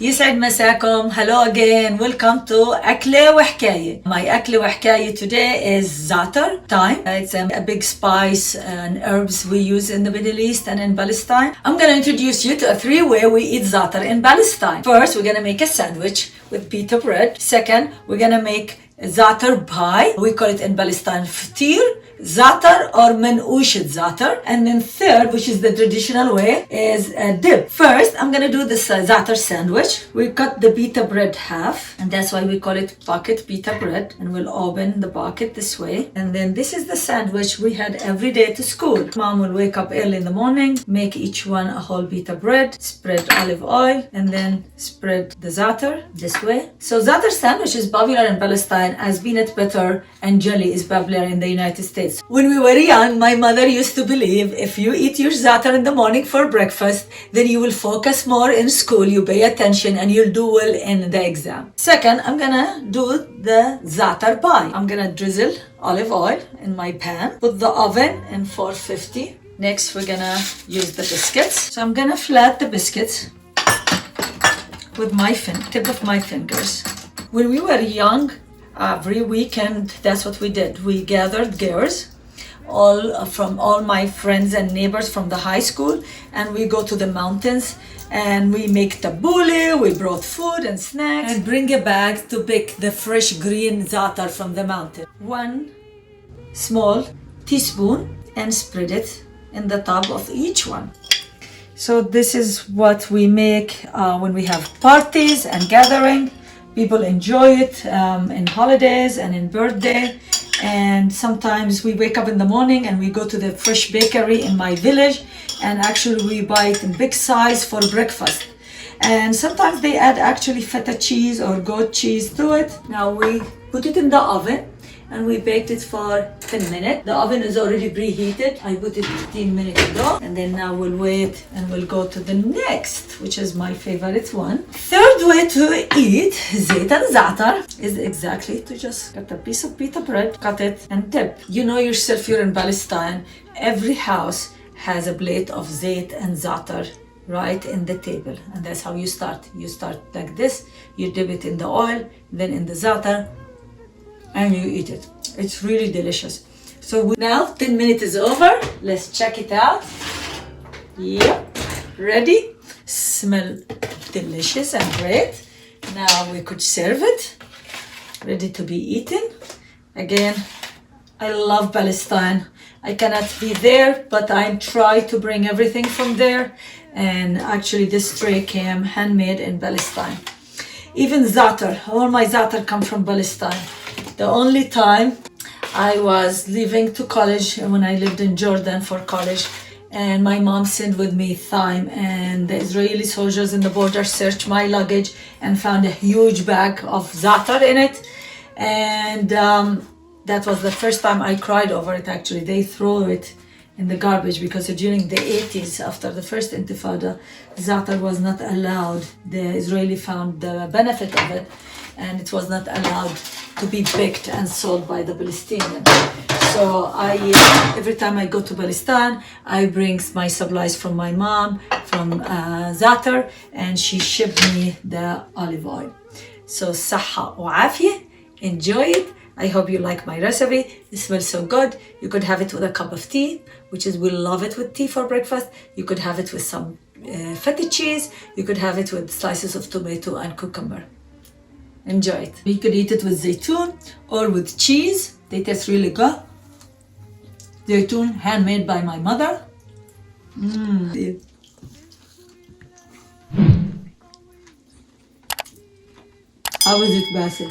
يسعد مساكم. Hello again. Welcome to أكلة وحكاية. My أكلة وحكاية today is za'atar thyme. It's a big spice and herbs we use in the Middle East and in Palestine. I'm going to introduce you to a three-way we eat za'atar in Palestine. First, we're going to make a sandwich with pita bread. Second, we're going to make za'atar pie. We call it in Palestine ftir, za'atar or men'ushet za'atar. And then third, which is the traditional way, is a dip. First, I'm gonna do this za'atar sandwich. We cut the pita bread half, and that's why we call it pocket pita bread. And we'll open the pocket this way. And then this is the sandwich we had every day to school. Mom will wake up early in the morning, make each one a whole pita bread, spread olive oil, and then spread the za'atar this way. So za'atar sandwich is popular in Palestine as peanut butter and jelly is popular in the United States. When we were young, my mother used to believe if you eat your za'atar in the morning for breakfast, then you will focus more in school, you pay attention, and you'll do well in the exam. Second, I'm gonna do the za'atar pie. I'm gonna drizzle olive oil in my pan, put the oven in 450. Next, we're gonna use the biscuits. So I'm gonna flat the biscuits with my tip of my fingers. When we were young, every weekend, that's what we did. We gathered girls, from all my friends and neighbors from the high school, and we go to the mountains and we make tabbouleh, we brought food and snacks, and bring a bag to pick the fresh green za'atar from the mountain. 1 small teaspoon and spread it in the top of each one. So this is what we make when we have parties and gathering. People enjoy it in holidays and in birthday. And sometimes we wake up in the morning and we go to the fresh bakery in my village, and actually we buy it in big size for breakfast. And sometimes they add actually feta cheese or goat cheese to it. Now we put it in the oven and we baked it for 10 minutes. The oven is already preheated. I put it 15 minutes ago. And then now we'll wait and we'll go to the next, which is my favorite one. Third way to eat zait and za'atar is exactly to just cut a piece of pita bread, cut it and dip. You know yourself, you're in Palestine. Every house has a plate of zait and za'atar right in the table. And that's how you start. You start like this. You dip it in the oil, then in the za'atar, and you eat it. It's really delicious. So now 10 minutes is over. Let's check it out. Yep, ready. Smell delicious and great. Now we could serve it. Ready to be eaten. Again, I love Palestine. I cannot be there, but I try to bring everything from there. And actually this tray came handmade in Palestine. Even za'atar, all my za'atar come from Palestine. The only time I was leaving to college, when I lived in Jordan for college, and my mom sent with me thyme, and the Israeli soldiers in the border searched my luggage and found a huge bag of za'atar in it. And that was the first time I cried over it actually. They threw it in the garbage because during the 80s, after the first intifada, za'atar was not allowed. The Israeli found the benefit of it, and it was not allowed to be baked and sold by the Palestinians. So every time I go to Palestine, I bring my supplies from my mom, from za'atar, and she shipped me the olive oil. So صحة وعافية, enjoy it. I hope you like my recipe. It smells so good. You could have it with a cup of tea, which is, we love it with tea for breakfast. You could have it with some feta cheese. You could have it with slices of tomato and cucumber. Enjoy it. You could eat it with zaytun or with cheese. They taste really good. Zaytun, handmade by my mother. How is it, Basil?